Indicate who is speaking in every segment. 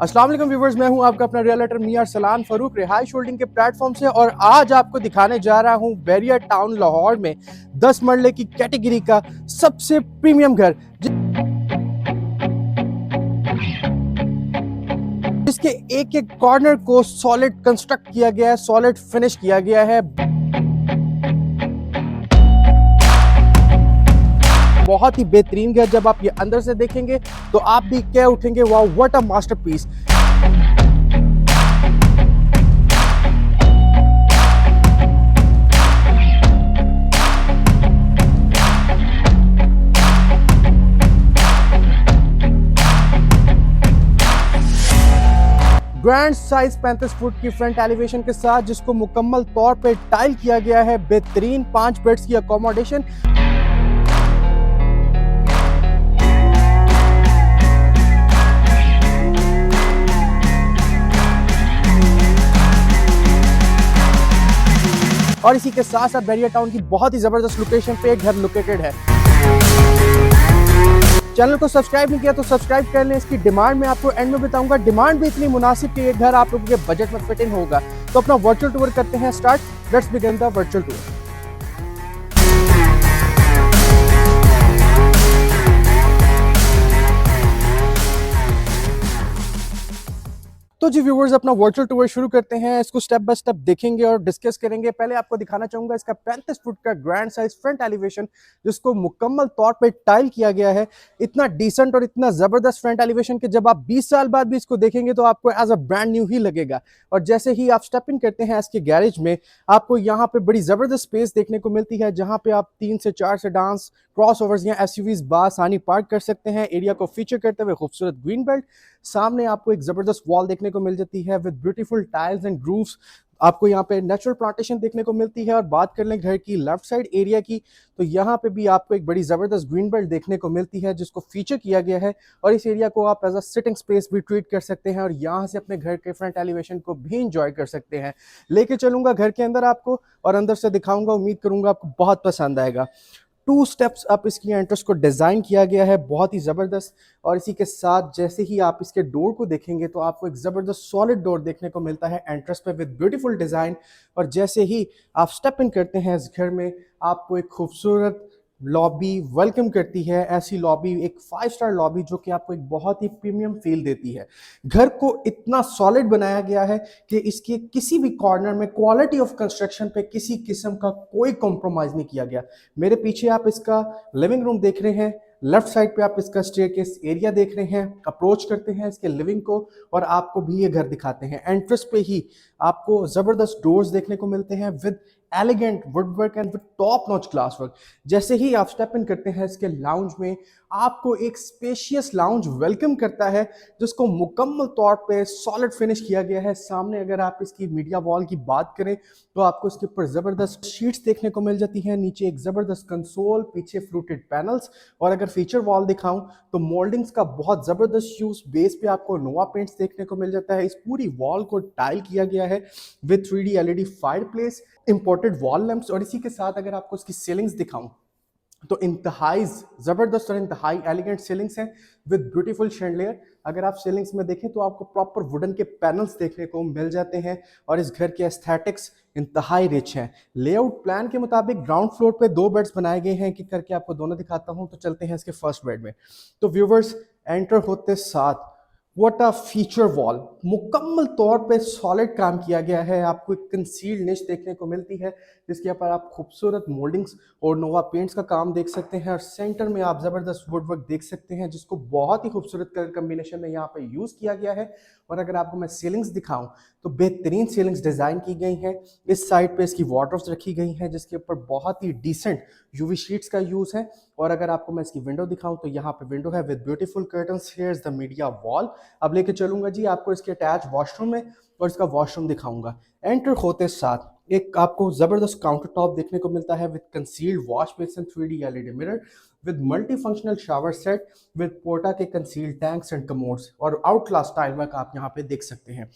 Speaker 1: अस्सलाम वालेकुम व्यूवर्स, मैं हूं आपका अपना रियलिटर मियां अरसलान फारूक रिहाइश होल्डिंग के प्लेटफॉर्म से, और आज आपको दिखाने जा रहा हूं बैरियर टाउन लाहौर में 10 मरले की कैटेगरी का सबसे प्रीमियम घर, जिसके एक एक कॉर्नर को सॉलिड कंस्ट्रक्ट किया गया है, सॉलिड फिनिश किया गया है। बहुत ही बेहतरीन घर। जब आप ये अंदर से देखेंगे तो आप भी कह उठेंगे wow what a masterpiece. Grand size 35 foot की फ्रंट एलिवेशन के साथ, जिसको मुकम्मल तौर पे टाइल किया गया है। बेहतरीन 5 बेड्स की अकोमोडेशन। और इसी के साथ साथ बैरियर टाउन की बहुत ही जबरदस्त लोकेशन पे एक घर लोकेटेड है। चैनल को सब्सक्राइब नहीं किया तो सब्सक्राइब कर लें। इसकी डिमांड मैं आपको एंड में बताऊंगा। डिमांड भी इतनी मुनासिब कि ये घर आप लोगों के बजट में फिट इन होगा। तो अपना वर्चुअल टूर करते हैं start. Let's begin the virtual tour. तो जी व्यूवर्स, अपना वर्चुअल टूर शुरू करते हैं। इसको स्टेप बाय स्टेप देखेंगे और डिस्कस करेंगे। पहले आपको दिखाना चाहूंगा इसका 35 फुट का ग्रैंड साइज फ्रंट एलिवेशन, जिसको मुकम्मल तौर पे टाइल किया गया है। इतना डिसेंट और इतना जबरदस्त फ्रंट एलिवेशन कि जब आप 20 साल बाद भी इसको देखेंगे तो आपको एज अ ब्रांड न्यू ही लगेगा। और जैसे ही आप स्टेप इन करते हैं इसके गैरेज में, आपको यहाँ पे बड़ी जबरदस्त स्पेस देखने को मिलती है, जहाँ पे आप 3 से 4 सेडान्स, क्रॉस ओवर्स या एसयूवीज बासानी पार्क कर सकते हैं। एरिया को फीचर करते हुए खूबसूरत ग्रीन बेल्ट। सामने आपको एक जबरदस्त वॉल देखने को मिल जाती है with beautiful tiles and grooves. आपको यहाँ पे नेचुरल प्लांटेशन देखने को मिलती है। और बात कर लें घर की लेफ्ट साइड एरिया की, तो यहाँ पे भी आपको एक बड़ी जबरदस्त ग्रीन बेल्ट देखने को मिलती है, जिसको फीचर किया गया है। और इस एरिया को आप एज अ सिटिंग स्पेस भी ट्रीट कर सकते हैं और यहाँ से अपने घर के फ्रंट एलिवेशन को भी इंजॉय कर सकते हैं। लेके चलूंगा घर के अंदर आपको और अंदर से दिखाऊंगा। उम्मीद करूंगा आपको बहुत पसंद आएगा। 2 स्टेप्स अप इसकी एंट्रेंस को डिज़ाइन किया गया है, बहुत ही ज़बरदस्त। और इसी के साथ जैसे ही आप इसके डोर को देखेंगे तो आपको एक ज़बरदस्त सॉलिड डोर देखने को मिलता है एंट्रेंस पे विद ब्यूटीफुल डिज़ाइन। और जैसे ही आप स्टेप इन करते हैं इस घर में, आपको एक खूबसूरत लॉबी वेलकम करती है। ऐसी लॉबी, एक 5 स्टार लॉबी, जो कि आपको एक बहुत ही प्रीमियम फील देती है। घर को इतना सॉलिड बनाया गया है कि इसके किसी भी कॉर्नर में क्वालिटी ऑफ कंस्ट्रक्शन पे किसी किस्म का कोई कॉम्प्रोमाइज़ नहीं किया गया। मेरे पीछे आप इसका लिविंग रूम देख रहे हैं, लेफ्ट साइड पे आप इसका स्टेयरकेस एरिया देख रहे हैं। अप्रोच करते हैं इसके लिविंग को और आपको भी ये घर दिखाते हैं। एंट्रेंस पे ही आपको जबरदस्त डोर्स देखने को मिलते हैं with elegant woodwork and with top notch glass work. जैसे ही आप स्टेप इन करते हैं इसके लाउंज में, आपको एक स्पेशियस लाउंज वेलकम करता है, जिसको मुकम्मल तौर पे सॉलिड फिनिश किया गया है। सामने अगर आप इसकी मीडिया वॉल की बात करें तो आपको इसके ऊपर जबरदस्त शीट्स देखने को मिल जाती हैं। नीचे एक जबरदस्त कंसोल, पीछे फ्लूटेड पैनल्स। और अगर फीचर वॉल दिखाऊं तो मोल्डिंग्स का बहुत जबरदस्त यूज। बेस पे आपको नोवा पेंट्स देखने को मिल जाता है। इस पूरी वॉल को टाइल किया गया है with 3D LED fire place, imported wall lamps. और इसी के साथ अगर आपको इसकी सीलिंग्स दिखाऊं तो इंतहाई जबरदस्त और इंतहाई एलिगेंट सीलिंग्स हैं विद ब्यूटीफुल शैंडलियर। अगर आप सीलिंग्स में देखें तो आपको प्रॉपर वुडन के पैनल्स देखने को मिल जाते हैं। और इस घर के एस्थेटिक्स इंतहाई रिच हैं। लेआउट प्लान के मुताबिक ग्राउंड फ्लोर पे 2 बेड्स बनाए गए हैं। कि करके आपको दोनों दिखाता हूं। तो चलते हैं इसके फर्स्ट बेड में। तो व्यूवर्स, एंटर होते साथ व्हाट अ फीचर वॉल, मुकम्मल तौर पे सॉलिड काम किया गया है। आपको एक कंसील्ड निच देखने को मिलती है, जिसके ऊपर आप खूबसूरत मोल्डिंग्स और नोवा पेंट्स का काम देख सकते हैं। और सेंटर में आप जबरदस्त वुडवर्क देख सकते हैं, जिसको बहुत ही खूबसूरत कलर कम्बिनेशन में यहाँ पे यूज किया गया है। और अगर आपको मैं सीलिंग्स दिखाऊं तो बेहतरीन सीलिंग्स डिजाइन की गई हैं। इस साइड पे इसकी वार्डरोब्स रखी गई हैं, जिसके ऊपर बहुत ही डिसेंट यूवी शीट्स का यूज है। और अगर आपको मैं इसकी विंडो दिखाऊं तो यहाँ पे विंडो है with beautiful curtains. Here is the media wall. अब लेके चलूंगा जी आपको इसके अटैच वॉशरूम में और इसका वॉशरूम दिखाऊंगा। एंटर होते साथ एक आपको जबरदस्त काउंटर टॉप देखने को मिलता है with concealed wash basin, 3D LED mirror, with multi functional shower set, with Porta के कंसील्ड टैंक्स एंड कमोड्स। और आउट क्लास टाइल वर्क आप यहाँ पे देख सकते हैं।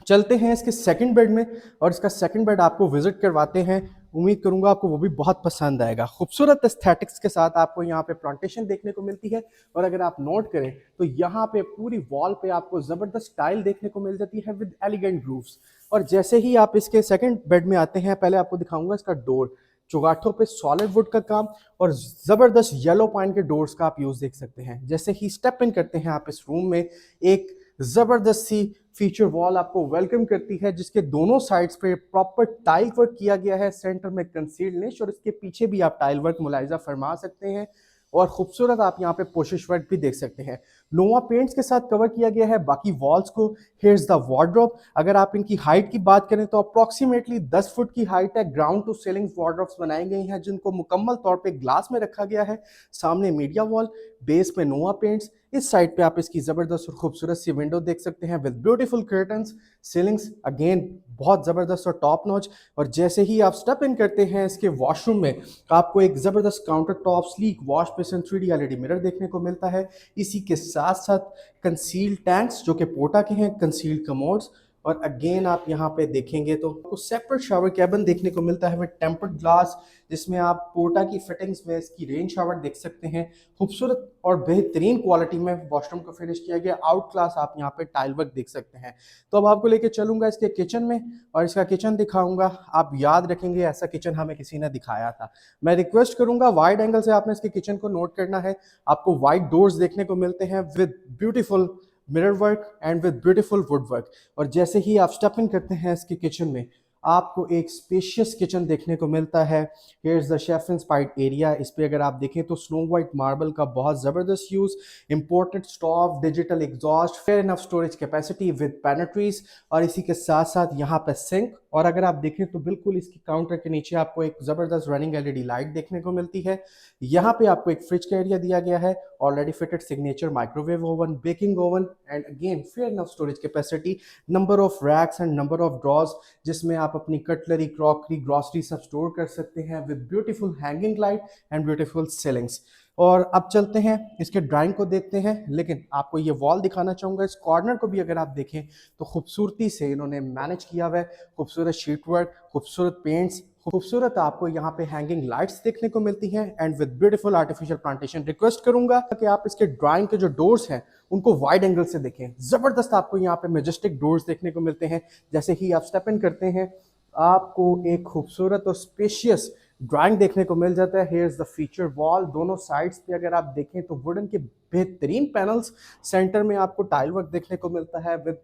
Speaker 1: चलते हैं इसके सेकंड बेड में और इसका सेकंड बेड आपको विजिट करवाते हैं। उम्मीद करूंगा आपको वो भी बहुत पसंद आएगा। खूबसूरत एस्थेटिक्स के साथ आपको यहाँ पे प्लांटेशन देखने को मिलती है, और अगर आप नोट करें तो यहाँ पे पूरी वॉल पे आपको ज़बरदस्त टाइल देखने को मिल जाती है विद एलिगेंट ग्रूव्स। और जैसे ही आप इसके सेकंड बेड में आते हैं, पहले आपको दिखाऊंगा इसका डोर। चौगाठों पे सॉलिड वुड का काम और ज़बरदस्त येलो पाइन के डोर्स का आप यूज़ देख सकते हैं। जैसे ही स्टेप इन करते हैं आप इस रूम में, एक ज़बरदस्त सी फीचर वॉल आपको वेलकम करती है, जिसके दोनों साइड्स पे प्रॉपर टाइल वर्क किया गया है, सेंटर में कंसील्ड निश, और इसके पीछे भी आप टाइल वर्क मुलाहिजा फरमा सकते हैं। और खूबसूरत आप यहाँ पे पोशिश वर्क भी देख सकते हैं। नोवा पेंट्स के साथ कवर किया गया है बाकी वॉल्स को। Here's the wardrobe. अगर आप इनकी हाइट की बात करें तो अप्रॉक्सीमेटली 10 फुट की हाइट है। ग्राउंड टू सीलिंग वार्डरोब्स बनाई गई हैं, जिनको मुकम्मल तौर पे ग्लास में रखा गया है। सामने मीडिया वॉल, बेस में नोवा पेंट्स। इस साइड पे आप इसकी जबरदस्त और खूबसूरत सी विंडो देख सकते हैं with beautiful curtains. Ceilings again बहुत जबरदस्त और टॉप नॉच। और जैसे ही आप स्टेप इन करते हैं इसके वॉशरूम में, आपको एक जबरदस्त counter top, sleek wash basin, 3D LED mirror देखने को मिलता है। इसी के साथ साथ कंसील्ड टैंक्स जो कि पोटा के हैं, कंसील्ड कमोड्स। और अगेन आप यहाँ पे देखेंगे तो आपको सेपरेट शावर कैबिन देखने को मिलता है विद टेम्पर्ड ग्लास, जिसमें आप पोटा की फिटिंग्स में इसकी रेन शावर देख सकते हैं। खूबसूरत और बेहतरीन क्वालिटी में वॉशरूम को फिनिश किया गया। आउट क्लास आप यहाँ पे टाइल वर्क देख सकते हैं। तो अब आपको लेके चलूंगा इसके किचन में और इसका किचन दिखाऊंगा। आप याद रखेंगे ऐसा किचन हमें किसी ने दिखाया था। मैं रिक्वेस्ट करूंगा वाइड एंगल से आपने इसके किचन को नोट करना है। आपको वाइड डोर्स देखने को मिलते हैं with beautiful mirror work and with beautiful would work. और जैसे ही आप स्टेप इन करते हैं इसके किचन में, आपको एक स्पेशियस किचन देखने को मिलता है। Here is the chef inspired area. इस पे अगर आप देखें तो स्नो वाइट मार्बल का बहुत ज़बरदस्त use, imported stove, digital exhaust, fair enough storage capacity with pantries, और इसी के साथ साथ यहाँ पे सिंक। और अगर आप देखें तो बिल्कुल इसकी काउंटर के नीचे आपको एक ज़बरदस्त रनिंग एलईडी लाइट देखने को मिलती है। यहाँ पे आपको एक फ्रिज का एरिया दिया गया है, already fitted signature microwave oven, baking oven, and again fair enough storage capacity, number of racks and number of drawers, जिसमें आप अपनी कटलरी, क्रॉकरी, ग्रॉसरी सब स्टोर कर सकते हैं with beautiful hanging light and beautiful ceilings. और अब चलते हैं इसके ड्राइंग को देखते हैं, लेकिन आपको ये वॉल दिखाना चाहूँगा। इस कॉर्नर को भी अगर आप देखें तो खूबसूरती से इन्होंने मैनेज किया हुआ है। खूबसूरत शीट वर्क, खूबसूरत पेंट्स, खूबसूरत आपको यहाँ पे हैंगिंग लाइट्स देखने को मिलती हैं and with beautiful artificial plantation. Request करूंगा कि आप इसके ड्राइंग के जो डोर्स हैं उनको वाइड एंगल से देखें। जबरदस्त आपको यहाँ पे मेजेस्टिक डोर्स देखने को मिलते हैं। जैसे ही आप स्टेप इन करते हैं आपको एक खूबसूरत और स्पेशियस ड्राइंग देखने को मिल जाता है। Here is the feature wall. दोनों साइड्स पे अगर आप देखें तो वुडन के बेहतरीन पैनल्स, सेंटर में आपको टाइल वर्क देखने को मिलता है विद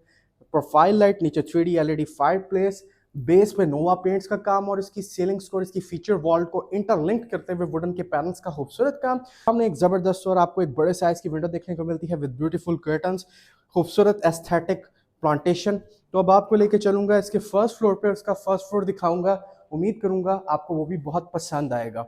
Speaker 1: प्रोफाइल लाइट, नीचे 3D LED fire place, base पे नोवा पेंट्स का काम, और इसकी सीलिंग्स को और इसकी फीचर वॉल को इंटरलिंक करते हुए वुडन के पैनल्स का खूबसूरत काम। हमने एक जबरदस्त और आपको एक बड़े साइज की विंडो देखने को मिलती है विद ब्यूटीफुल कर्टन्स, खूबसूरत एस्थेटिक प्लांटेशन। तो अब आपको लेके चलूंगा इसके फर्स्ट फ्लोर पे, इसका फर्स्ट फ्लोर दिखाऊंगा। उम्मीद करूंगा आपको वो भी बहुत पसंद आएगा।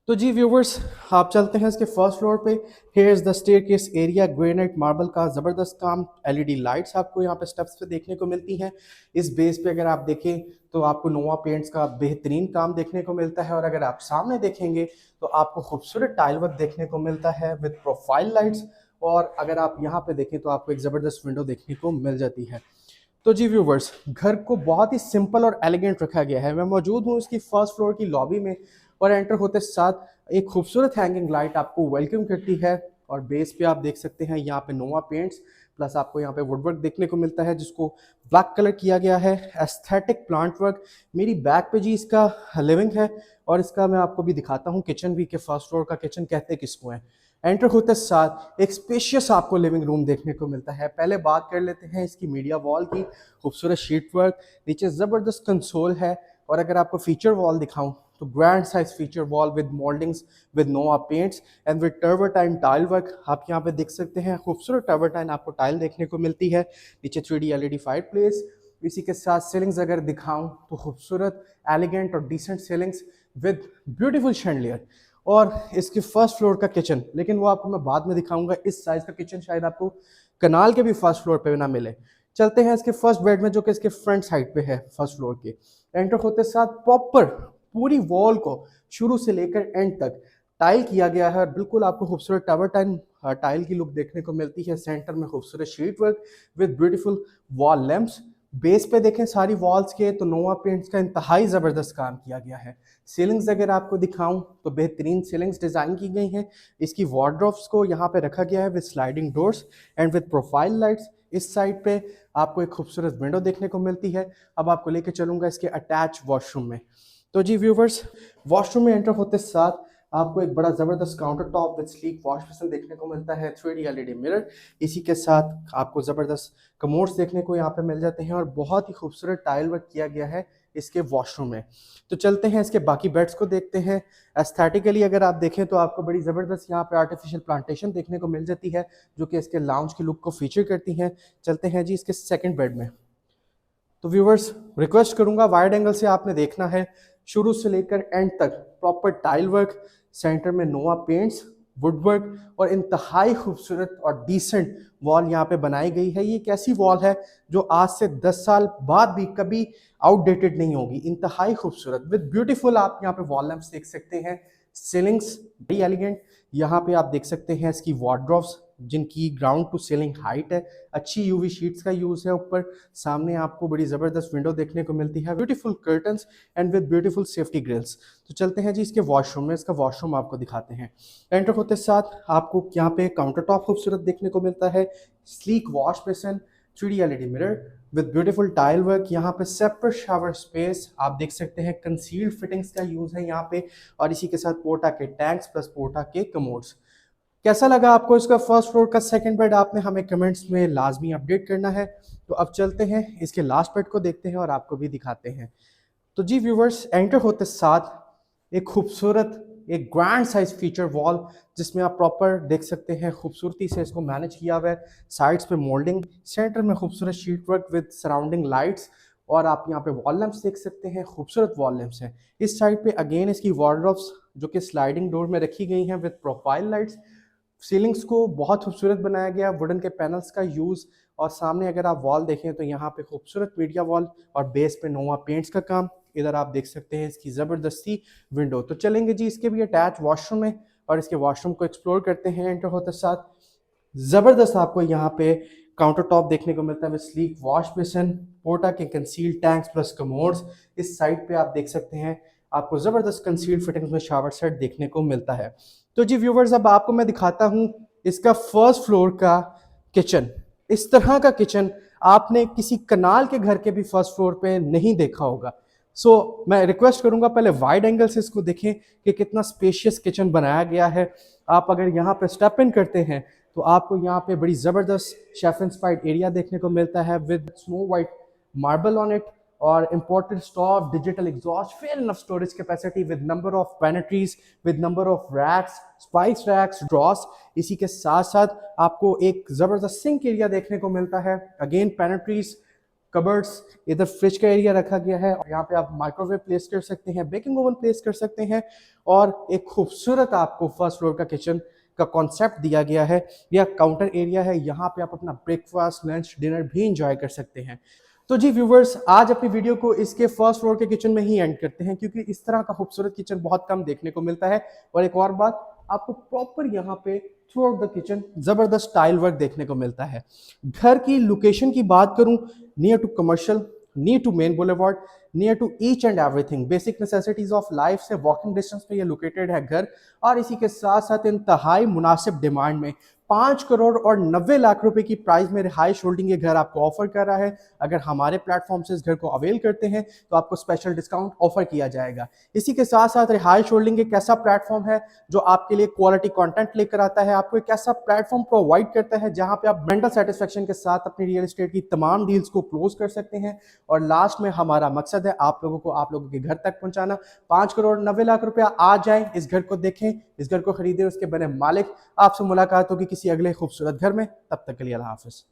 Speaker 1: तो जी व्यूवर्स, आप चलते हैं इसके फर्स्ट फ्लोर पे। Here is the staircase area, granite marble का ज़बरदस्त काम, एलईडी लाइट्स आपको यहाँ पे स्टेप्स पे देखने को मिलती हैं। इस बेस पे अगर आप देखें तो आपको नोवा पेंट्स का बेहतरीन काम देखने को मिलता है। और अगर आप सामने देखेंगे तो आपको खूबसूरत टाइल वर्क देखने को मिलता है विद प्रोफाइल लाइट्स। और अगर आप यहाँ पे देखें तो आपको एक ज़बरदस्त विंडो देखने को मिल जाती है। तो जी व्यूवर्स, घर को बहुत ही सिंपल और एलिगेंट रखा गया है। मैं मौजूद हूँ इसकी फर्स्ट फ्लोर की लॉबी में, और एंटर होते साथ एक खूबसूरत हैंगिंग लाइट आपको वेलकम करती है। और बेस पे आप देख सकते हैं यहाँ पे नोवा पेंट्स, प्लस आपको यहाँ पे वुडवर्क देखने को मिलता है जिसको ब्लैक कलर किया गया है। Aesthetic plant work. मेरी बैक पे जी इसका लिविंग है, और इसका मैं आपको भी दिखाता हूँ किचन भी, के फर्स्ट फ्लोर का किचन कहते किसको है। एंटर होते साथ एक स्पेशियस आपको लिविंग रूम देखने को मिलता है। पहले बात कर लेते हैं इसकी मीडिया वॉल की। खूबसूरत शीट वर्क, नीचे ज़बरदस्त कंसोल है। और अगर आपको फीचर वॉल दिखाऊं तो grand size feature wall with mouldings, with Nova paints and with travertine tile work. आप यहाँ पे देख सकते हैं खूबसूरत टर्वरटाइन आपको टाइल देखने को मिलती है। नीचे 3D एलईडी फायर प्लेस। इसी के साथ सीलिंग्स अगर दिखाऊं तो खूबसूरत, एलिगेंट और decent ceilings with beautiful chandelier. और इसकी फर्स्ट फ्लोर का किचन, लेकिन वो आपको मैं बाद में दिखाऊंगा। इस साइज का किचन शायद आपको कनाल के भी फर्स्ट फ्लोर पे ना मिले। चलते हैं इसके फर्स्ट बेड में, जो कि इसके फ्रंट साइड पे है फर्स्ट फ्लोर के। एंटर होते साथ प्रॉपर पूरी वॉल को शुरू से लेकर एंड तक टाइल किया गया है। और बिल्कुल आपको खूबसूरत टर्वरटाइन टाइल की लुक देखने को मिलती है। सेंटर में खूबसूरत sheet work with beautiful wall lamps, base पे देखें सारी वॉल्स के तो नोवा पेंट्स का इंतहाई ज़बरदस्त काम किया गया है। सीलिंग्स अगर आपको दिखाऊं तो बेहतरीन सीलिंग्स डिज़ाइन की गई हैं। इसकी वार्डरोब्स को यहाँ पे रखा गया है with sliding doors and with profile lights. इस साइड पे आपको एक खूबसूरत विंडो देखने को मिलती है। अब आपको लेके चलूंगा इसके अटैच वॉशरूम में। तो जी व्यूवर्स, वॉशरूम में एंटर होते साथ आपको एक बड़ा ज़बरदस्त counter top with sleek wash basin देखने को मिलता है, 3D LED मिरर। इसी के साथ आपको ज़बरदस्त कमोड्स देखने को यहाँ पे मिल जाते हैं और बहुत ही खूबसूरत टाइल वर्क किया गया है इसके वॉशरूम में। तो चलते हैं इसके बाकी बेड्स को देखते हैं। एस्थेटिकली अगर आप देखें तो आपको बड़ी ज़बरदस्त यहाँ पे आर्टिफिशियल प्लांटेशन देखने को मिल जाती है जो कि इसके लाउंज की लुक को फीचर करती हैं। चलते हैं जी इसके सेकंड बेड में। तो व्यूवर्स, रिक्वेस्ट करूंगा वाइड एंगल से आपने देखना है शुरू से लेकर एंड तक। प्रॉपर टाइल वर्क, सेंटर में नोवा पेंट्स, वुड वर्क और इंतहाई खूबसूरत और डिसेंट वॉल यहाँ पे बनाई गई है। ये एक ऐसी वॉल है जो आज से 10 साल बाद भी कभी आउटडेटेड नहीं होगी। इंतहाई खूबसूरत विद ब्यूटीफुल आप यहाँ पे वॉल लैंप्स देख सकते हैं। सीलिंग्स बड़ी एलिगेंट। यहाँ पे आप देख सकते हैं इसकी वार्डरोब्स जिनकी ग्राउंड टू सीलिंग हाइट है। अच्छी यूवी शीट्स का यूज़ है ऊपर। सामने आपको बड़ी ज़बरदस्त विंडो देखने को मिलती है, beautiful curtains and with beautiful safety grills. तो चलते हैं जी इसके वॉशरूम में। इसका वॉशरूम आपको दिखाते हैं। एंटर होते साथ आपको यहाँ पे काउंटर टॉप खूबसूरत देखने को मिलता है, sleek wash basin, 3D LED mirror with beautiful tile work. यहाँ पे सेपरेट शावर स्पेस आप देख सकते हैं, कंसील्ड फिटिंग्स का यूज़ है यहाँ पे, और इसी के साथ पोर्टा के टैंक्स प्लस पोर्टा के कमोड्स। कैसा लगा आपको इसका फर्स्ट फ्लोर का सेकंड बेड, आपने हमें कमेंट्स में लाजमी अपडेट करना है। तो अब चलते हैं इसके लास्ट बेड को देखते हैं और आपको भी दिखाते हैं। तो जी व्यूवर्स, एंटर होते साथ एक खूबसूरत एक ग्रैंड साइज फीचर वॉल जिसमें आप प्रॉपर देख सकते हैं खूबसूरती से इसको मैनेज किया हुआ है। साइड्स पे मोल्डिंग, सेंटर में खूबसूरत sheet work with surrounding lights, और आप यहाँ पे वॉल लैंप्स देख सकते हैं, खूबसूरत वॉल लैंप्स हैं। इस साइड पे अगेन इसकी वार्डरोब्स जो कि स्लाइडिंग डोर में रखी गई हैं विद प्रोफाइल लाइट्स। सीलिंग्स को बहुत खूबसूरत बनाया गया, वुडन के पैनल्स का यूज़। और सामने अगर आप वॉल देखें तो यहाँ पे खूबसूरत मीडिया वॉल और बेस पे नोवा पेंट्स का काम। इधर आप देख सकते हैं इसकी ज़बरदस्ती विंडो। तो चलेंगे जी इसके भी अटैच वॉशरूम में और इसके वॉशरूम को एक्सप्लोर करते हैं। एंटर होते साथ ज़बरदस्त आपको यहाँ पे काउंटर टॉप देखने को मिलता है विद स्लीक वॉश बेसिन, पोर्टा के कंसील्ड टैंक्स प्लस कमोड्स। इस साइड पे आप देख सकते हैं आपको ज़बरदस्त कंसील्ड फिटिंग्स में शावर सेट देखने को मिलता है। तो जी व्यूवर्स, अब आपको मैं दिखाता हूँ इसका फर्स्ट फ्लोर का किचन। इस तरह का किचन आपने किसी कनाल के घर के भी फर्स्ट फ्लोर पे नहीं देखा होगा। सो मैं रिक्वेस्ट करूंगा पहले वाइड एंगल से इसको देखें कि कितना स्पेशियस किचन बनाया गया है। आप अगर यहाँ पे स्टेप इन करते हैं तो आपको यहाँ पे बड़ी ज़बरदस्त शेफ इंस्पायर्ड एरिया देखने को मिलता है with snow white marble on it, और imported stove, digital exhaust, fair enough storage capacity with number of pantries, with number of racks, spice racks, drawers। इसी के साथ साथ आपको एक ज़बरदस्त सिंक एरिया देखने को मिलता है। अगेन पैनेट्रीज, कबर्ड्स, इधर फ्रिज का एरिया रखा गया है और यहाँ पे आप माइक्रोवेव प्लेस कर सकते हैं, बेकिंग ओवन प्लेस कर सकते हैं, और एक खूबसूरत आपको फर्स्ट फ्लोर का किचन का कॉन्सेप्ट दिया गया है। यह काउंटर एरिया है, यहाँ पे आप अपना ब्रेकफास्ट, लंच, डिनर भी इंजॉय कर सकते हैं। तो जी व्यूवर्स, आज अपनी वीडियो को इसके फर्स्ट फ्लोर के किचन में ही एंड करते हैं क्योंकि इस तरह का खूबसूरत किचन बहुत कम देखने को मिलता है। और एक और बात, आपको प्रॉपर यहाँ पे थ्रू आउट द किचन जबरदस्त टाइल वर्क देखने को मिलता है। घर की लोकेशन की बात करूं, near to commercial, near to main boulevard, near to each and everything, basic necessities of life से वॉकिंग डिस्टेंस पे ये लोकेटेड है घर। और इसी के साथ साथ इंतहाई मुनासिब डिमांड में 5 करोड़ और 90 लाख रुपए की प्राइस में रिहाइश होल्डिंग ये घर आपको ऑफर कर रहा है। अगर हमारे प्लेटफॉर्म से इस घर को अवेल करते हैं तो आपको स्पेशल डिस्काउंट ऑफर किया जाएगा। इसी के साथ साथ रिहाइश होल्डिंग एक ऐसा प्लेटफॉर्म है जो आपके लिए क्वालिटी कंटेंट लेकर आता है, आपको एक ऐसा प्लेटफॉर्म प्रोवाइड करता है जहां पे आप मेंटल सेटिस्फेक्शन के साथ अपनी रियल एस्टेट की तमाम डील्स को क्लोज कर सकते हैं। और लास्ट में हमारा मकसद है आप लोगों के घर तक पहुंचाना। 5 करोड़ 90 लाख रुपया, आ जाए, इस घर को देखें, इस घर को खरीदें, उसके बने मालिक। आपसे मुलाकात होगी किसी अगले खूबसूरत घर में। तब तक के लिए अल्लाह हाफिज।